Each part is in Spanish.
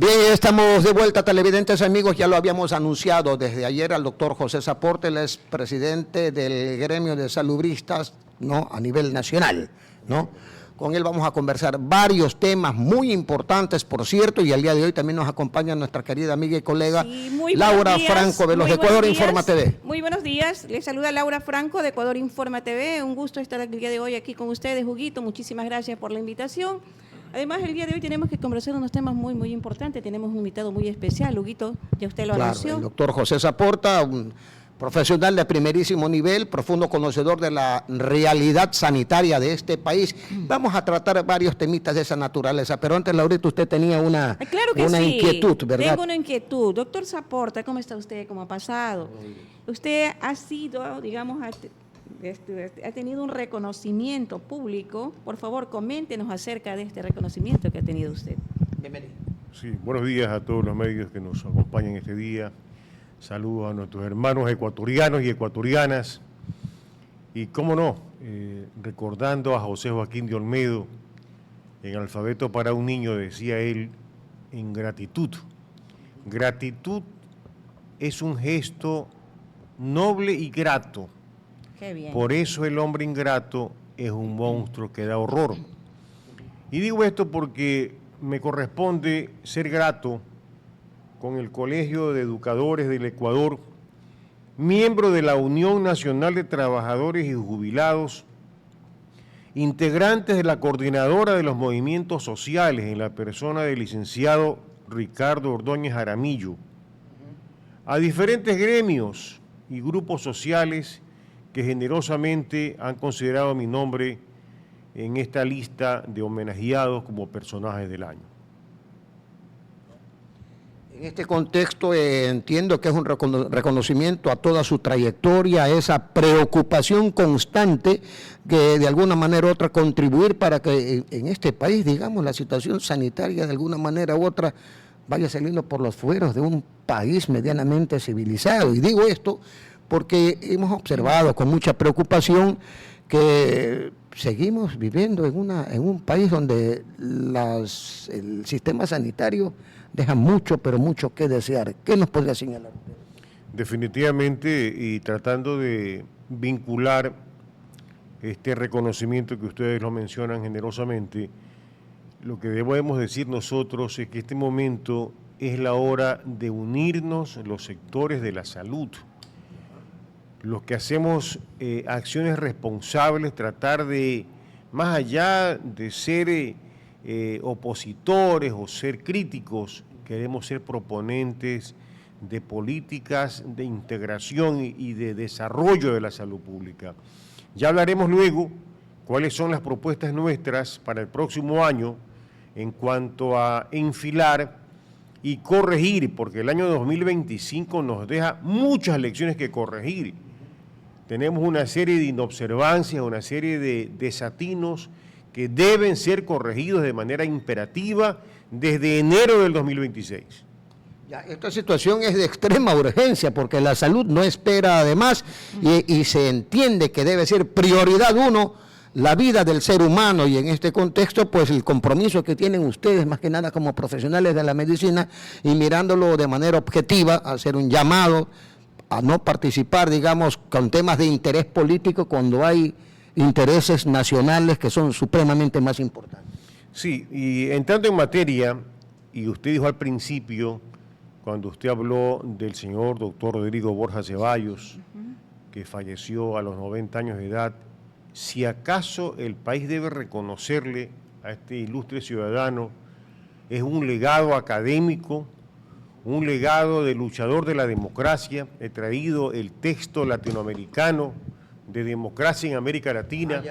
Bien, estamos de vuelta, televidentes amigos, ya lo habíamos anunciado desde ayer al doctor José Saporte, él es presidente del gremio de salubristas, ¿no?, a nivel nacional, ¿no? Con él vamos a conversar varios temas muy importantes, por cierto, y el día de hoy también nos acompaña nuestra querida amiga y colega Laura Franco de los Ecuador Informa TV. Muy buenos días, les saluda Laura Franco de Ecuador Informa TV, un gusto estar el día de hoy aquí con ustedes, Huguito, muchísimas gracias por la invitación. Además, el día de hoy tenemos que conversar unos temas muy importantes, tenemos un invitado muy especial, Huguito, ya usted lo anunció. El doctor José Saporta, un profesional de primerísimo nivel, profundo conocedor de la realidad sanitaria de este país. Vamos a tratar varios temitas de esa naturaleza, pero antes, Laurita, usted tenía una inquietud, ¿verdad? Tengo una inquietud. Doctor Saporta, ¿cómo está usted? ¿Cómo ha pasado? Usted ha sido, digamos, ha tenido un reconocimiento público. Por favor, coméntenos acerca de este reconocimiento que ha tenido usted. Bienvenido. Sí, buenos días a todos los medios que nos acompañan este día. Saludos a nuestros hermanos ecuatorianos y ecuatorianas. Y cómo no, recordando a José Joaquín de Olmedo, en Alfabeto para un niño decía él, en gratitud. Gratitud es un gesto noble y grato. Qué bien. Por eso el hombre ingrato es un monstruo que da horror. Y digo esto porque me corresponde ser grato con el Colegio de Educadores del Ecuador, miembro de la Unión Nacional de Trabajadores y Jubilados, integrantes de la Coordinadora de los Movimientos Sociales en la persona del licenciado Ricardo Ordóñez Jaramillo, a diferentes gremios y grupos sociales que generosamente han considerado mi nombre en esta lista de homenajeados como personajes del año. En este contexto entiendo que es un reconocimiento a toda su trayectoria, a esa preocupación constante que de alguna manera u otra contribuir para que en este país, digamos, la situación sanitaria de alguna manera u otra vaya saliendo por los fueros de un país medianamente civilizado. Y digo esto porque hemos observado con mucha preocupación que seguimos viviendo en un país donde el sistema sanitario deja mucho, pero mucho que desear. ¿Qué nos podría señalar usted? Definitivamente, y tratando de vincular este reconocimiento que ustedes lo mencionan generosamente, lo que debemos decir nosotros es que este momento es la hora de unirnos los sectores de la salud. Los que hacemos acciones responsables, tratar de, más allá de ser opositores o ser críticos, queremos ser proponentes de políticas de integración y de desarrollo de la salud pública. Ya hablaremos luego cuáles son las propuestas nuestras para el próximo año en cuanto a enfilar y corregir, porque el año 2025 nos deja muchas lecciones que corregir. Tenemos una serie de inobservancias, una serie de desatinos que deben ser corregidos de manera imperativa desde enero del 2026. Ya, esta situación es de extrema urgencia porque la salud no espera además y se entiende que debe ser prioridad uno la vida del ser humano, y en este contexto pues el compromiso que tienen ustedes más que nada como profesionales de la medicina y mirándolo de manera objetiva, hacer un llamado a no participar, digamos, con temas de interés político cuando hay intereses nacionales que son supremamente más importantes. Sí, y entrando en materia, y usted dijo al principio, cuando usted habló del señor doctor Rodrigo Borja Ceballos, que falleció a los 90 años de edad, si acaso el país debe reconocerle a este ilustre ciudadano, es un legado académico, un legado de luchador de la democracia. He traído el texto latinoamericano de democracia en América Latina,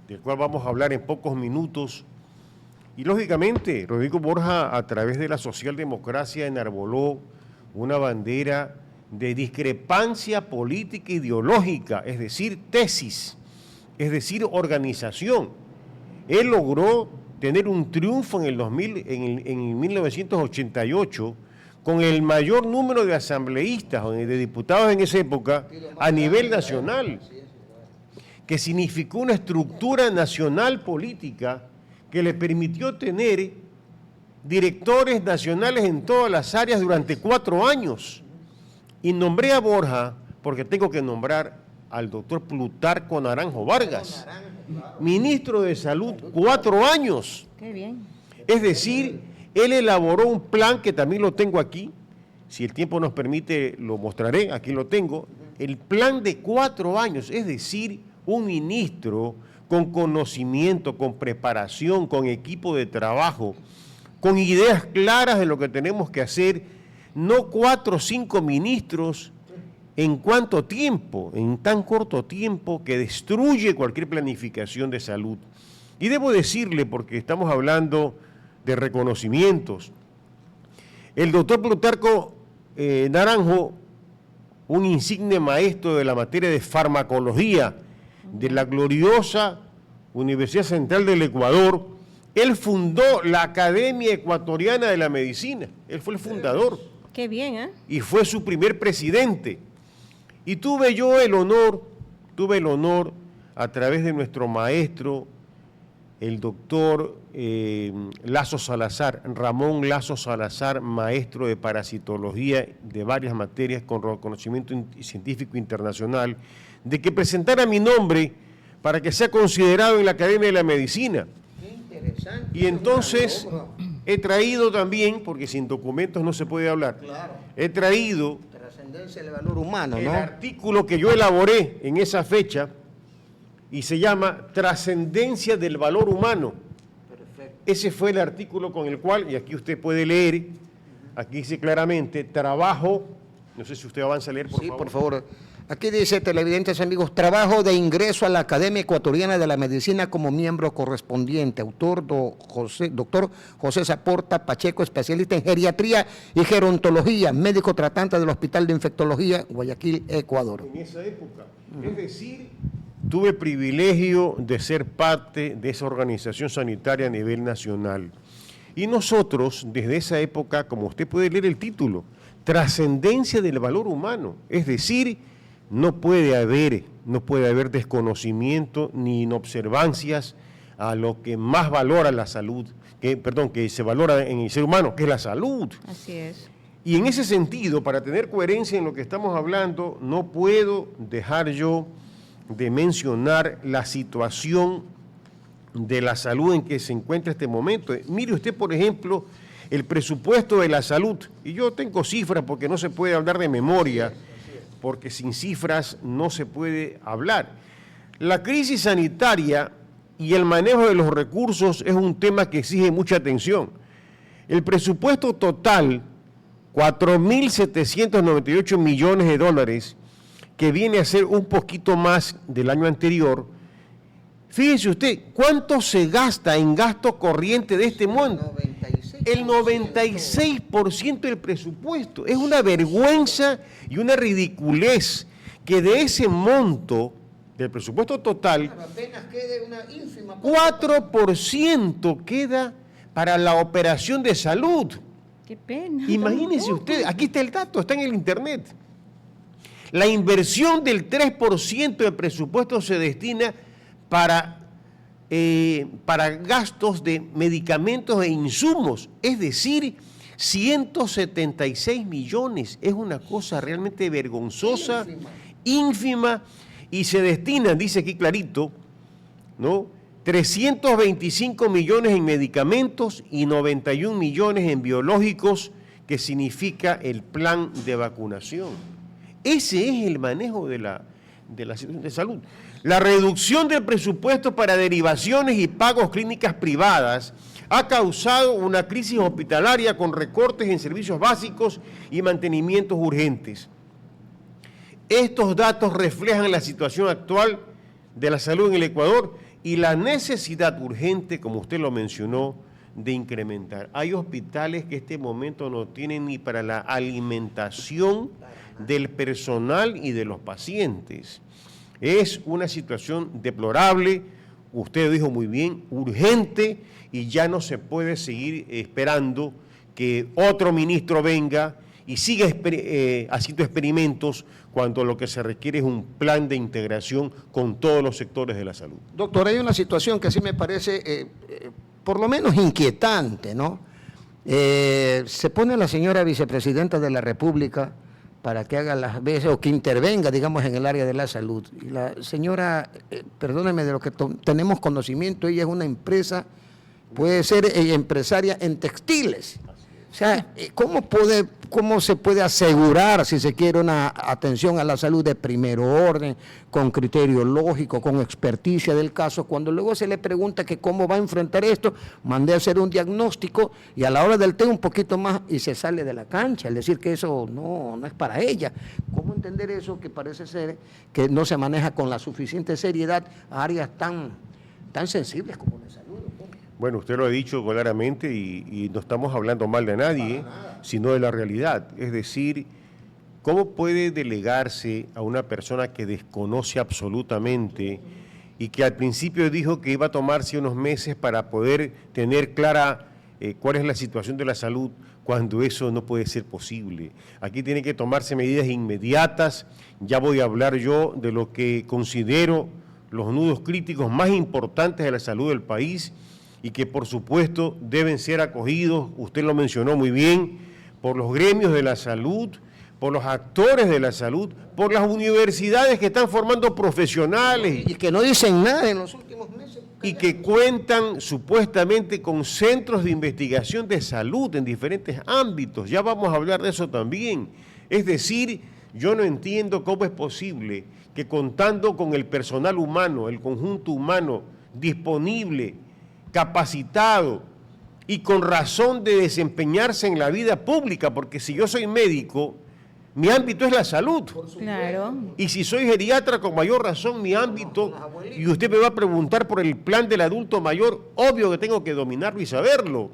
del cual vamos a hablar en pocos minutos. Y lógicamente, Rodrigo Borja, a través de la socialdemocracia, enarboló una bandera de discrepancia política ideológica, es decir, tesis, es decir, organización. Él logró tener un triunfo en 1988 con el mayor número de asambleístas o de diputados en esa época a nivel nacional, que significó una estructura nacional política que le permitió tener directores nacionales en todas las áreas durante 4 años. Y nombré a Borja porque tengo que nombrar al doctor Plutarco Naranjo Vargas, ministro de Salud, 4 años. Qué bien. Es decir, él elaboró un plan que también lo tengo aquí, si el tiempo nos permite lo mostraré, aquí lo tengo, el plan de 4 años, es decir, un ministro con conocimiento, con preparación, con equipo de trabajo, con ideas claras de lo que tenemos que hacer, no 4 o 5 ministros en cuánto tiempo, en tan corto tiempo que destruye cualquier planificación de salud. Y debo decirle, porque estamos hablando de reconocimientos, el doctor Plutarco Naranjo, un insigne maestro de la materia de farmacología de la gloriosa Universidad Central del Ecuador, él fundó la Academia Ecuatoriana de la Medicina, él fue el fundador. Qué bien, ¿eh? Y fue su primer presidente. Y tuve el honor, a través de nuestro maestro, el doctor Lazo Salazar, Ramón Lazo Salazar, maestro de parasitología de varias materias con reconocimiento científico internacional, de que presentara mi nombre para que sea considerado en la Academia de la Medicina. Qué interesante. Y entonces he traído también, porque sin documentos no se puede hablar, Claro. he traído Trascendencia del valor humano, el ¿no? artículo que yo elaboré en esa fecha y se llama Trascendencia del valor humano. Perfecto. Ese fue el artículo con el cual, y aquí usted puede leer, aquí dice claramente, trabajo, no sé si usted avanza a leer, por Sí, favor. por favor. Aquí dice, televidentes amigos, trabajo de ingreso a la Academia Ecuatoriana de la Medicina como miembro correspondiente. Autor, doctor José Saporta Pacheco, especialista en geriatría y gerontología, médico tratante del Hospital de Infectología, Guayaquil, Ecuador. En esa época. Es decir, tuve el privilegio de ser parte de esa organización sanitaria a nivel nacional. Y nosotros, desde esa época, como usted puede leer el título, Trascendencia del valor humano, es decir, no puede haber desconocimiento ni inobservancias a lo que más valora la salud, que se valora en el ser humano, que es la salud. Así es. Y en ese sentido, para tener coherencia en lo que estamos hablando, no puedo dejar yo de mencionar la situación de la salud en que se encuentra este momento. Mire usted, por ejemplo, el presupuesto de la salud, y yo tengo cifras porque no se puede hablar de memoria, porque sin cifras no se puede hablar. La crisis sanitaria y el manejo de los recursos es un tema que exige mucha atención. El presupuesto total, 4.798 millones de dólares, que viene a ser un poquito más del año anterior. Fíjese usted, ¿cuánto se gasta en gasto corriente de este monto? El 96% del presupuesto. Es una vergüenza y una ridiculez que de ese monto del presupuesto total, apenas quede una ínfima 4% queda para la operación de salud. Qué pena. Imagínense usted, aquí está el dato, está en el internet. La inversión del 3% del presupuesto se destina para gastos de medicamentos e insumos, es decir, 176 millones. Es una cosa realmente vergonzosa, ínfima, y se destinan, dice aquí clarito, ¿no?, 325 millones en medicamentos y 91 millones en biológicos, que significa el plan de vacunación. Ese es el manejo de la situación de salud. La reducción del presupuesto para derivaciones y pagos clínicas privadas ha causado una crisis hospitalaria con recortes en servicios básicos y mantenimientos urgentes. Estos datos reflejan la situación actual de la salud en el Ecuador y la necesidad urgente, como usted lo mencionó, de incrementar. Hay hospitales que en este momento no tienen ni para la alimentación del personal y de los pacientes. Es una situación deplorable, usted dijo muy bien, urgente, y ya no se puede seguir esperando que otro ministro venga y siga haciendo experimentos cuando lo que se requiere es un plan de integración con todos los sectores de la salud. Doctor, hay una situación que sí me parece por lo menos inquietante, ¿no? Se pone la señora vicepresidenta de la República para que haga las veces o que intervenga, digamos, en el área de la salud. Y la señora, perdóneme de lo que tenemos conocimiento, ella es una empresa, puede ser empresaria en textiles. O sea, ¿cómo se puede asegurar, si se quiere, una atención a la salud de primer orden, con criterio lógico, con experticia del caso, cuando luego se le pregunta que cómo va a enfrentar esto, mandé a hacer un diagnóstico y a la hora del té un poquito más y se sale de la cancha, es decir, que eso no es para ella? ¿Cómo entender eso que parece ser que no se maneja con la suficiente seriedad a áreas tan sensibles como la salud? Bueno, usted lo ha dicho claramente y no estamos hablando mal de nadie, sino de la realidad. Es decir, ¿cómo puede delegarse a una persona que desconoce absolutamente y que al principio dijo que iba a tomarse unos meses para poder tener clara cuál es la situación de la salud, cuando eso no puede ser posible? Aquí tienen que tomarse medidas inmediatas. Ya voy a hablar yo de lo que considero los nudos críticos más importantes de la salud del país, y que por supuesto deben ser acogidos, usted lo mencionó muy bien, por los gremios de la salud, por los actores de la salud, por las universidades que están formando profesionales. Y que no dicen nada en los últimos meses. Y que cuentan supuestamente con centros de investigación de salud en diferentes ámbitos. Ya vamos a hablar de eso también. Es decir, yo no entiendo cómo es posible que contando con el personal humano, el conjunto humano disponible, capacitado y con razón de desempeñarse en la vida pública, porque si yo soy médico, mi ámbito es la salud. Claro. Y si soy geriatra, con mayor razón, mi ámbito, y usted me va a preguntar por el plan del adulto mayor, obvio que tengo que dominarlo y saberlo,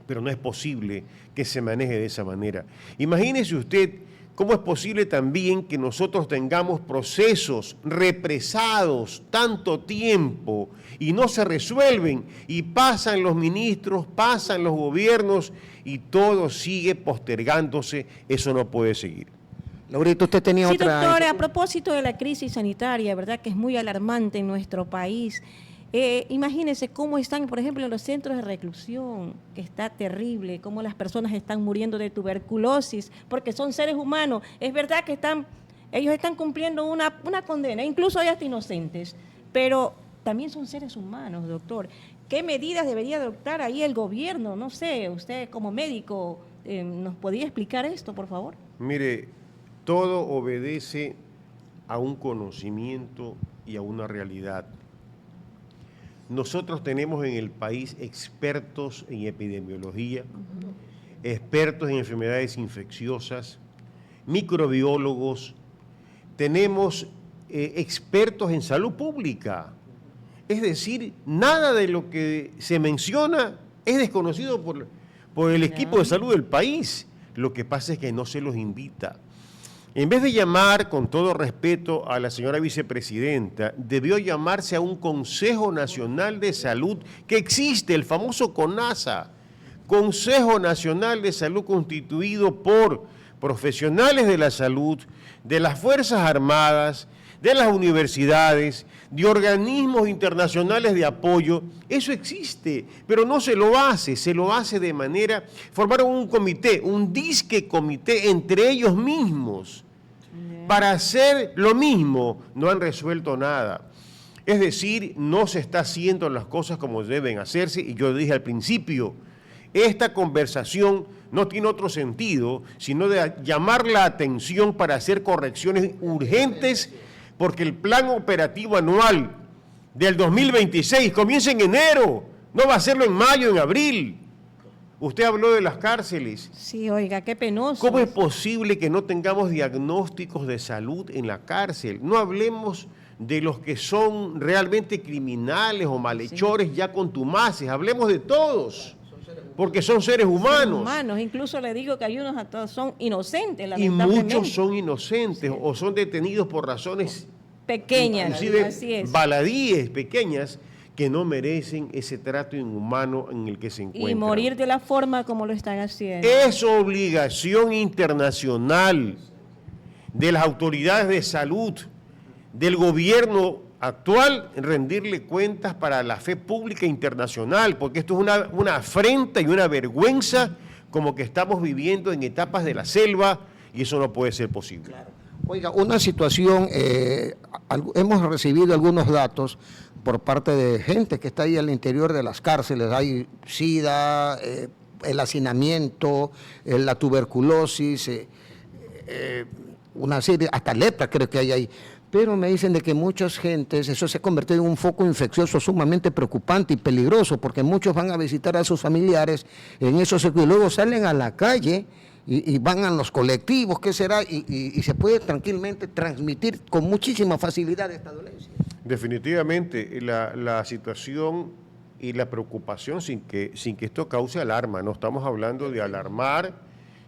pero no es posible que se maneje de esa manera. Imagínese usted cómo es posible también que nosotros tengamos procesos represados tanto tiempo y no se resuelven, y pasan los ministros, pasan los gobiernos y todo sigue postergándose. Eso no puede seguir. Laurita, usted tenía Sí, otra... doctora, a propósito de la crisis sanitaria, verdad que es muy alarmante en nuestro país. Imagínense cómo están, por ejemplo, en los centros de reclusión, que está terrible, cómo las personas están muriendo de tuberculosis, porque son seres humanos. Es verdad que ellos están cumpliendo una condena, incluso hay hasta inocentes, pero también son seres humanos, doctor. ¿Qué medidas debería adoptar ahí el gobierno? No sé, usted como médico, ¿nos podría explicar esto, por favor? Mire, todo obedece a un conocimiento y a una realidad. Nosotros tenemos en el país expertos en epidemiología, expertos en enfermedades infecciosas, microbiólogos, tenemos expertos en salud pública. Es decir, nada de lo que se menciona es desconocido por el equipo de salud del país. Lo que pasa es que no se los invita. En vez de llamar, con todo respeto, a la señora vicepresidenta, debió llamarse a un Consejo Nacional de Salud que existe, el famoso CONASA, Consejo Nacional de Salud, constituido por profesionales de la salud, de las Fuerzas Armadas, de las universidades, de organismos internacionales de apoyo. Eso existe, pero no se lo hace de manera... Formaron un comité, un disque comité entre ellos mismos, para hacer lo mismo. No han resuelto nada. Es decir, no se está haciendo las cosas como deben hacerse, y yo dije al principio, esta conversación no tiene otro sentido, sino de llamar la atención para hacer correcciones urgentes, porque el plan operativo anual del 2026 comienza en enero, no va a hacerlo en mayo, en abril. Usted habló de las cárceles. Sí, oiga, qué penoso. ¿Cómo es posible que no tengamos diagnósticos de salud en la cárcel? No hablemos de los que son realmente criminales o malhechores ya contumaces, hablemos de todos, porque son seres humanos. Humanos, incluso le digo que hay unos a todos son inocentes, Y lamentablemente. muchos son inocentes o son detenidos por razones Pequeñas, inclusive así es. baladíes pequeñas, que no merecen ese trato inhumano en el que se encuentran. Y morir de la forma como lo están haciendo. Es obligación internacional de las autoridades de salud, del gobierno actual rendirle cuentas para la fe pública internacional, porque esto es una afrenta y una vergüenza como que estamos viviendo en etapas de la selva y eso no puede ser posible. Claro. Oiga, una situación, hemos recibido algunos datos por parte de gente que está ahí al interior de las cárceles, hay SIDA, el hacinamiento, la tuberculosis, una serie, hasta lepra creo que hay ahí. Pero me dicen de que muchas gentes, eso se ha convertido en un foco infeccioso sumamente preocupante y peligroso, porque muchos van a visitar a sus familiares en esos y luego salen a la calle y van a los colectivos, ¿qué será? Y se puede tranquilamente transmitir con muchísima facilidad esta dolencia. Definitivamente, la situación y la preocupación sin que esto cause alarma, no estamos hablando de alarmar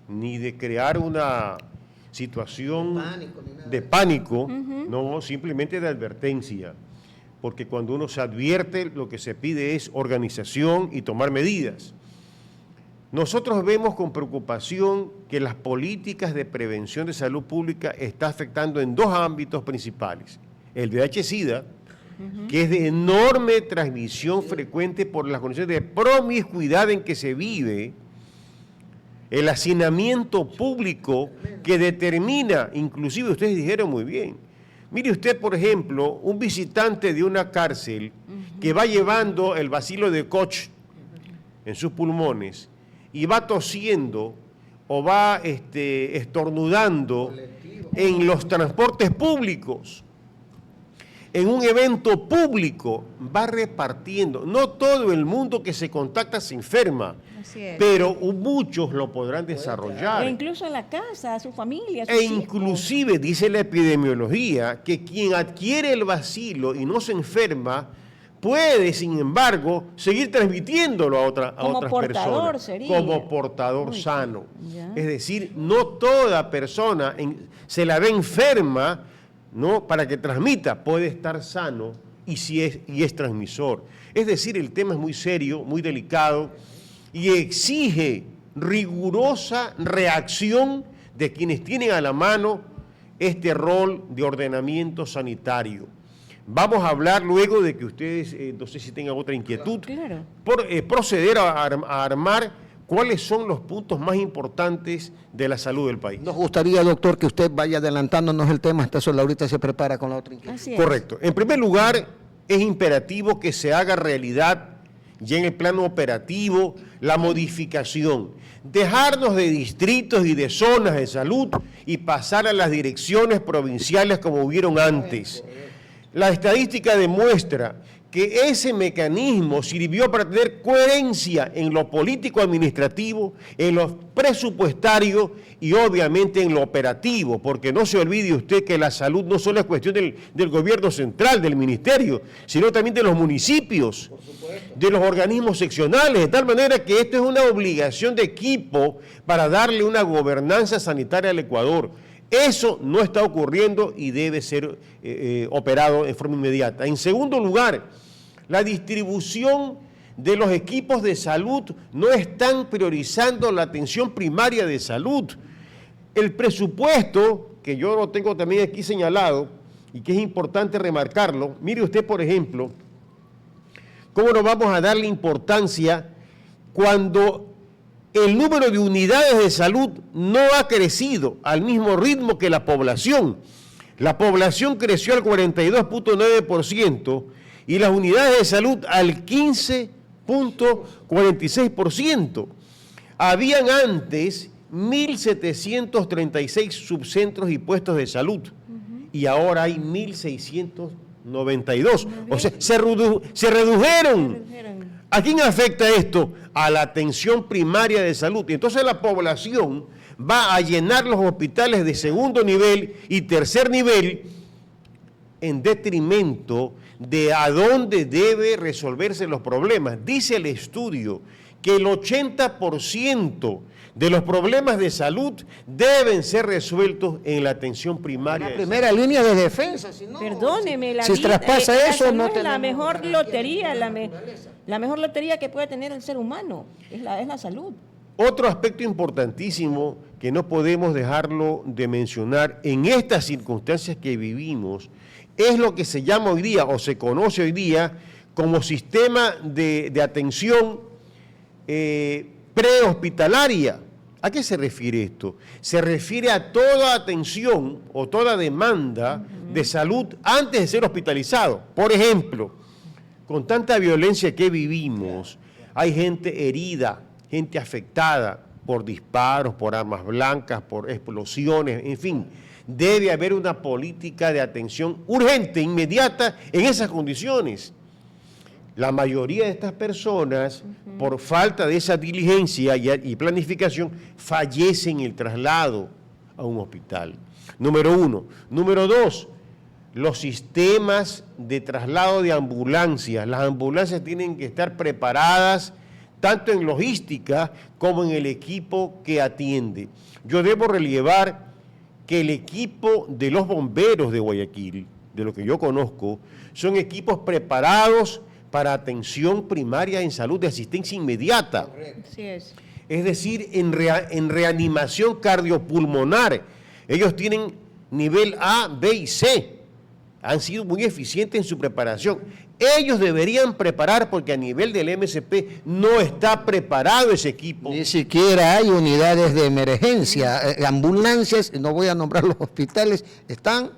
ni de crear una situación de pánico, no, simplemente de advertencia, porque cuando uno se advierte lo que se pide es organización y tomar medidas. Nosotros vemos con preocupación que las políticas de prevención de salud pública están afectando en dos ámbitos principales, el VIH-Sida, que es de enorme transmisión frecuente por las condiciones de promiscuidad en que se vive, el hacinamiento público que determina, inclusive ustedes dijeron muy bien, mire usted, por ejemplo, un visitante de una cárcel que va llevando el bacilo de Koch en sus pulmones y va tosiendo o va estornudando en los transportes públicos, en un evento público, va repartiendo. No todo el mundo que se contacta se enferma, pero muchos lo podrán desarrollar. E incluso en la casa, a su familia, a sus E hijos. inclusive dice la epidemiología que quien adquiere el bacilo y no se enferma puede, sin embargo, seguir transmitiéndolo a otras personas. Sería. Como portador sano. Ya. Es decir, no toda persona se la ve enferma, ¿no?, para que transmita, puede estar sano y es transmisor. Es decir, el tema es muy serio, muy delicado y exige rigurosa reacción de quienes tienen a la mano este rol de ordenamiento sanitario. Vamos a hablar luego de que ustedes, no sé si tengan otra inquietud, Claro. por proceder a armar cuáles son los puntos más importantes de la salud del país. Nos gustaría, doctor, que usted vaya adelantándonos el tema, hasta eso Laurita se prepara con la otra inquietud. Así es. Correcto. En primer lugar, es imperativo que se haga realidad ya en el plano operativo la modificación. Dejarnos de distritos y de zonas de salud y pasar a las direcciones provinciales como hubieron antes. La estadística demuestra que ese mecanismo sirvió para tener coherencia en lo político-administrativo, en lo presupuestario y obviamente en lo operativo, porque no se olvide usted que la salud no solo es cuestión del gobierno central, del ministerio, sino también de los municipios, de los organismos seccionales, de tal manera que esto es una obligación de equipo para darle una gobernanza sanitaria al Ecuador. Eso no está ocurriendo y debe ser operado en forma inmediata. En segundo lugar, la distribución de los equipos de salud no están priorizando la atención primaria de salud. El presupuesto, que yo lo tengo también aquí señalado y que es importante remarcarlo, mire usted, por ejemplo, cómo no vamos a darle importancia cuando el número de unidades de salud no ha crecido al mismo ritmo que la población. La población creció al 42.9% y las unidades de salud al 15.46%. Habían antes 1.736 subcentros y puestos de salud y ahora hay 1.692. O sea, se redujeron. ¿A quién afecta esto? A la atención primaria de salud. Y entonces la población va a llenar los hospitales de segundo nivel y tercer nivel en detrimento de a dónde debe resolverse los problemas. Dice el estudio que el 80% de los problemas de salud deben ser resueltos en la atención primaria. La primera línea de defensa. Si no, Perdóneme, la si vida, traspasa la eso, salud no es la tenemos mejor nada. lotería, la mejor lotería que puede tener el ser humano, es la salud. Otro aspecto importantísimo que no podemos dejarlo de mencionar en estas circunstancias que vivimos es lo que se llama hoy día, o se conoce hoy día, como sistema de atención prehospitalaria. ¿A qué se refiere esto? Se refiere a toda atención o toda demanda de salud antes de ser hospitalizado. Por ejemplo, con tanta violencia que vivimos, hay gente herida, gente afectada por disparos, por armas blancas, por explosiones, en fin. Debe haber una política de atención urgente, inmediata, en esas condiciones. La mayoría de estas personas, por falta de esa diligencia y planificación, fallecen en el traslado a un hospital. Número uno. Número dos, los sistemas de traslado de ambulancias. Las ambulancias tienen que estar preparadas tanto en logística como en el equipo que atiende. Yo debo relevar que el equipo de los bomberos de Guayaquil, de lo que yo conozco, son equipos preparados para atención primaria en salud de asistencia inmediata. Así es. Es decir, en reanimación cardiopulmonar. Ellos tienen nivel A, B y C. Han sido muy eficientes en su preparación. Ellos deberían preparar porque a nivel del MSP no está preparado ese equipo. Ni siquiera hay unidades de emergencia, ambulancias, no voy a nombrar los hospitales, están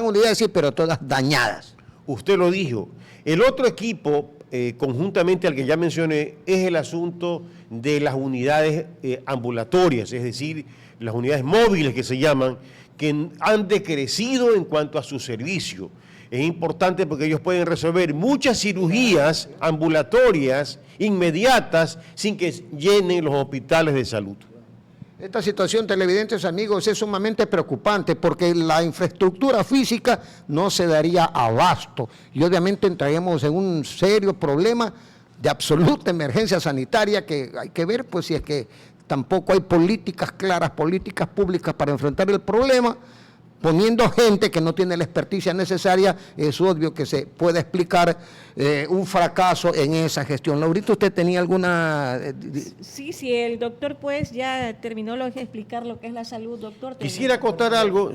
unidades sí, pero todas dañadas. Usted lo dijo. El otro equipo, conjuntamente al que ya mencioné, es el asunto de las unidades ambulatorias, es decir, las unidades móviles que se llaman, que han decrecido en cuanto a su servicio. Es importante porque ellos pueden resolver muchas cirugías ambulatorias inmediatas sin que llenen los hospitales de salud. Esta situación, televidentes amigos, es sumamente preocupante porque la infraestructura física no se daría abasto y obviamente entraríamos en un serio problema de absoluta emergencia sanitaria que hay que ver pues si es que tampoco hay políticas claras, políticas públicas para enfrentar el problema. Poniendo gente que no tiene la experticia necesaria, es obvio que se puede explicar un fracaso en esa gestión. Laurita, ¿usted tenía alguna...? Sí, el doctor pues ya terminó de explicar lo que es la salud, doctor. Quisiera contar algo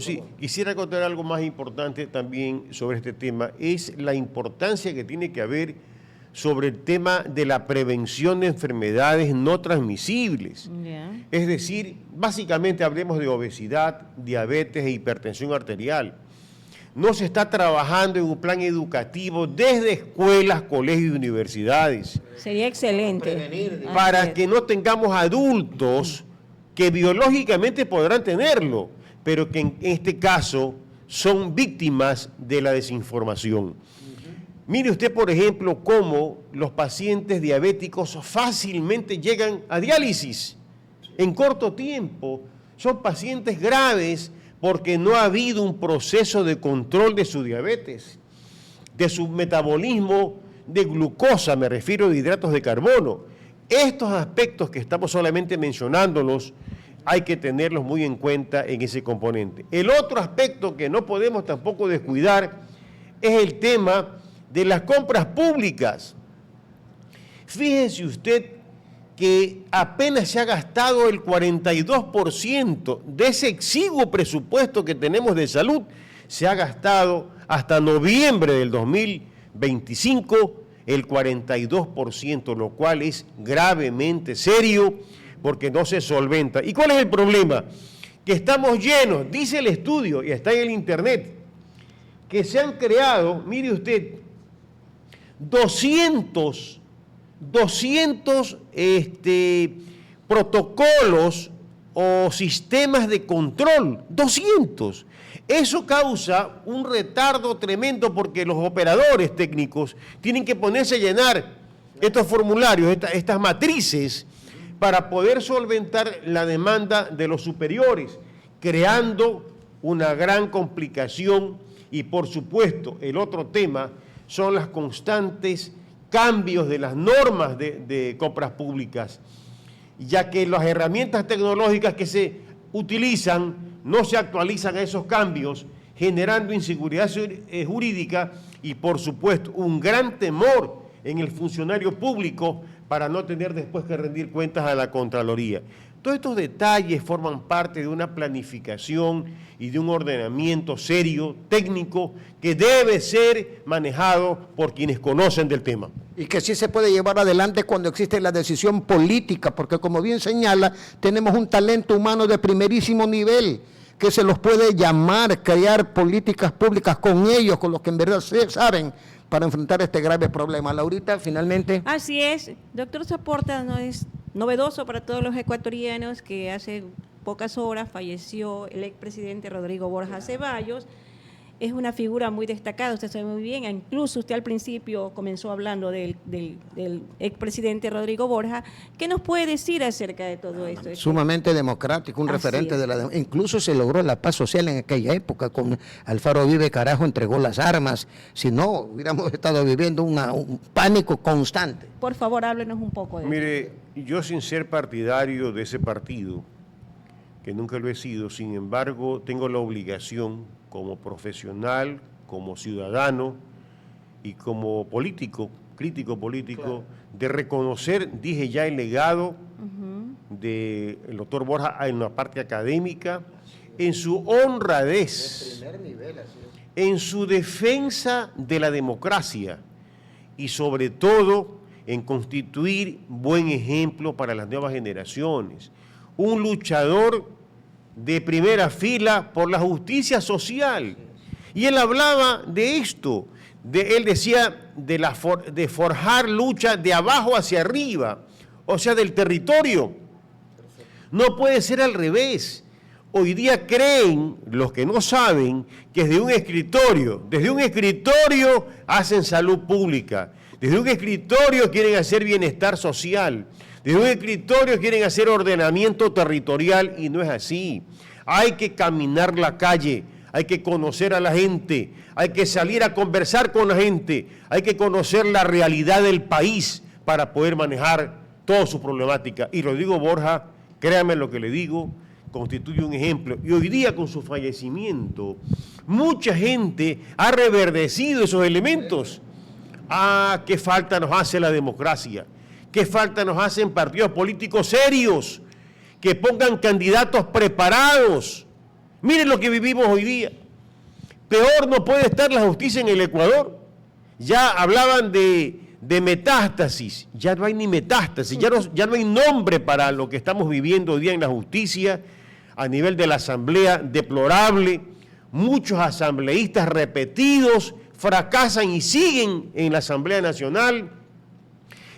más importante también sobre este tema, es la importancia que tiene que haber sobre el tema de la prevención de enfermedades no transmisibles. Yeah. Es decir, básicamente hablemos de obesidad, diabetes e hipertensión arterial. No se está trabajando en un plan educativo desde escuelas, colegios y universidades. Sería excelente. Para que no tengamos adultos que biológicamente podrán tenerlo, pero que en este caso son víctimas de la desinformación. Mire usted, por ejemplo, cómo los pacientes diabéticos fácilmente llegan a diálisis en corto tiempo. Son pacientes graves porque no ha habido un proceso de control de su diabetes, de su metabolismo de glucosa, me refiero a hidratos de carbono. Estos aspectos que estamos solamente mencionándolos, hay que tenerlos muy en cuenta en ese componente. El otro aspecto que no podemos tampoco descuidar es el tema de las compras públicas. Fíjese usted que apenas se ha gastado el 42% de ese exiguo presupuesto que tenemos de salud, se ha gastado hasta noviembre del 2025 el 42%, lo cual es gravemente serio porque no se solventa. ¿Y cuál es el problema? Que estamos llenos, dice el estudio, y está en el internet, que se han creado, mire usted, 200 protocolos o sistemas de control, 200. Eso causa un retardo tremendo porque los operadores técnicos tienen que ponerse a llenar estos formularios, estas matrices, para poder solventar la demanda de los superiores, creando una gran complicación. Y por supuesto, el otro tema son los constantes cambios de las normas de compras públicas, ya que las herramientas tecnológicas que se utilizan no se actualizan a esos cambios, generando inseguridad jurídica y, por supuesto, un gran temor en el funcionario público para no tener después que rendir cuentas a la Contraloría. Todos estos detalles forman parte de una planificación y de un ordenamiento serio, técnico, que debe ser manejado por quienes conocen del tema. Y que sí se puede llevar adelante cuando existe la decisión política, porque como bien señala, tenemos un talento humano de primerísimo nivel, que se los puede llamar, crear políticas públicas con ellos, con los que en verdad saben, para enfrentar este grave problema. Laurita, finalmente. Así es, doctor Saporta, no es novedoso para todos los ecuatorianos que hace pocas horas falleció el expresidente Rodrigo Borja Ceballos. Es una figura muy destacada, usted sabe muy bien, incluso usted al principio comenzó hablando del expresidente Rodrigo Borja. ¿Qué nos puede decir acerca de todo esto? Sumamente democrático, un referente de la... Incluso se logró la paz social en aquella época, con Alfaro Uribe Carajo entregó las armas, si no hubiéramos estado viviendo un pánico constante. Por favor, háblenos un poco de eso. Mire, yo sin ser partidario de ese partido, que nunca lo he sido, sin embargo, tengo la obligación como profesional, como ciudadano y como político, crítico político, claro, de reconocer, dije ya, el legado del doctor Borja en la parte académica, en su honradez, en su defensa de la democracia y sobre todo en constituir buen ejemplo para las nuevas generaciones. Un luchador de primera fila por la justicia social. Y él hablaba de esto, él decía de forjar lucha de abajo hacia arriba, o sea, del territorio. No puede ser al revés. Hoy día creen, los que no saben, que desde un escritorio hacen salud pública, desde un escritorio quieren hacer bienestar social, desde un escritorio quieren hacer ordenamiento territorial y no es así. Hay que caminar la calle, hay que conocer a la gente, hay que salir a conversar con la gente, hay que conocer la realidad del país para poder manejar toda su problemática. Y Rodrigo Borja, créame lo que le digo, constituye un ejemplo. Y hoy día con su fallecimiento, mucha gente ha reverdecido esos elementos. Ah, qué falta nos hace la democracia. ¿Qué falta nos hacen partidos políticos serios que pongan candidatos preparados? Miren lo que vivimos hoy día. Peor no puede estar la justicia en el Ecuador. Ya hablaban de metástasis, ya no hay ni metástasis, ya no hay nombre para lo que estamos viviendo hoy día en la justicia a nivel de la Asamblea, deplorable. Muchos asambleístas repetidos fracasan y siguen en la Asamblea Nacional.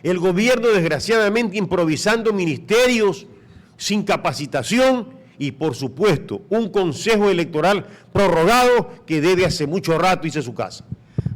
El gobierno, desgraciadamente, improvisando ministerios sin capacitación y, por supuesto, un consejo electoral prorrogado que debe hace mucho rato irse a su casa.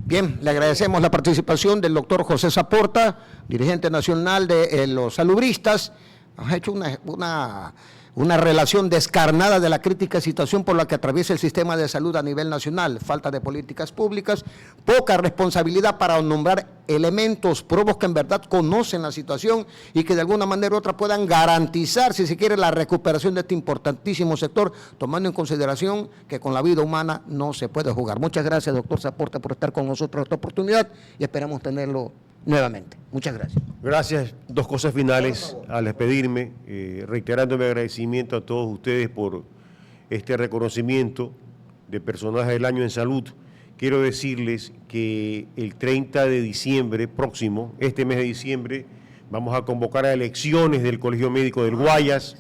Bien, le agradecemos la participación del doctor José Saporta, dirigente nacional de los salubristas. Nos ha hecho una relación descarnada de la crítica situación por la que atraviesa el sistema de salud a nivel nacional, falta de políticas públicas, poca responsabilidad para nombrar elementos probos que en verdad conocen la situación y que de alguna manera u otra puedan garantizar, si se quiere, la recuperación de este importantísimo sector, tomando en consideración que con la vida humana no se puede jugar. Muchas gracias, doctor Saporta, por estar con nosotros en esta oportunidad y esperamos tenerlo nuevamente. Muchas gracias. Gracias. Dos cosas finales al despedirme, reiterando mi agradecimiento a todos ustedes por este reconocimiento de personaje del año en salud. Quiero decirles que el 30 de diciembre próximo, este mes de diciembre, vamos a convocar a elecciones del Colegio Médico del Guayas.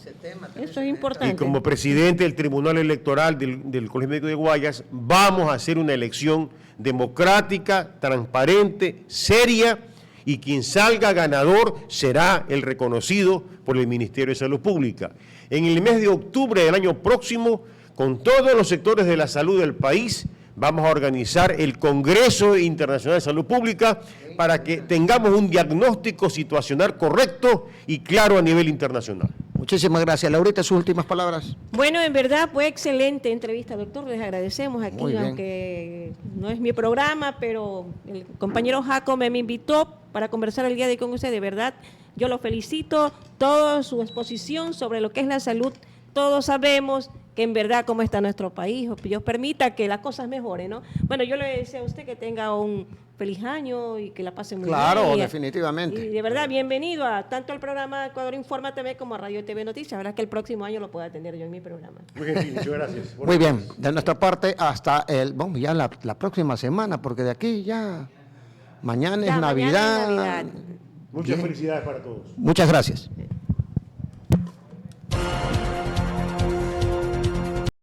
Eso es importante. Y como presidente del Tribunal Electoral del Colegio Médico de Guayas, vamos a hacer una elección democrática, transparente, seria, y quien salga ganador será el reconocido por el Ministerio de Salud Pública. En el mes de octubre del año próximo, con todos los sectores de la salud del país, vamos a organizar el Congreso Internacional de Salud Pública para que tengamos un diagnóstico situacional correcto y claro a nivel internacional. Muchísimas gracias. Laurita, sus últimas palabras. Bueno, en verdad fue excelente entrevista, doctor. Les agradecemos aquí, aunque no es mi programa, pero el compañero Jaco me invitó para conversar el día de hoy con usted. De verdad, yo lo felicito. Toda su exposición sobre lo que es la salud, todos sabemos que en verdad cómo está nuestro país. Dios permita que las cosas mejoren, ¿no? Bueno, yo le deseo a usted que tenga un feliz año y que la pasen muy Claro, bien. definitivamente. Y de verdad, bienvenido tanto al programa Ecuador Informa TV como a Radio TV Noticias. Ahora que el próximo año lo pueda tener yo en mi programa. Muy gentil, muchas gracias. Muy bien, de nuestra parte hasta bueno, ya la próxima semana, porque de aquí ya mañana Ya, es mañana Navidad. es Navidad. Muchas felicidades para todos. Muchas gracias.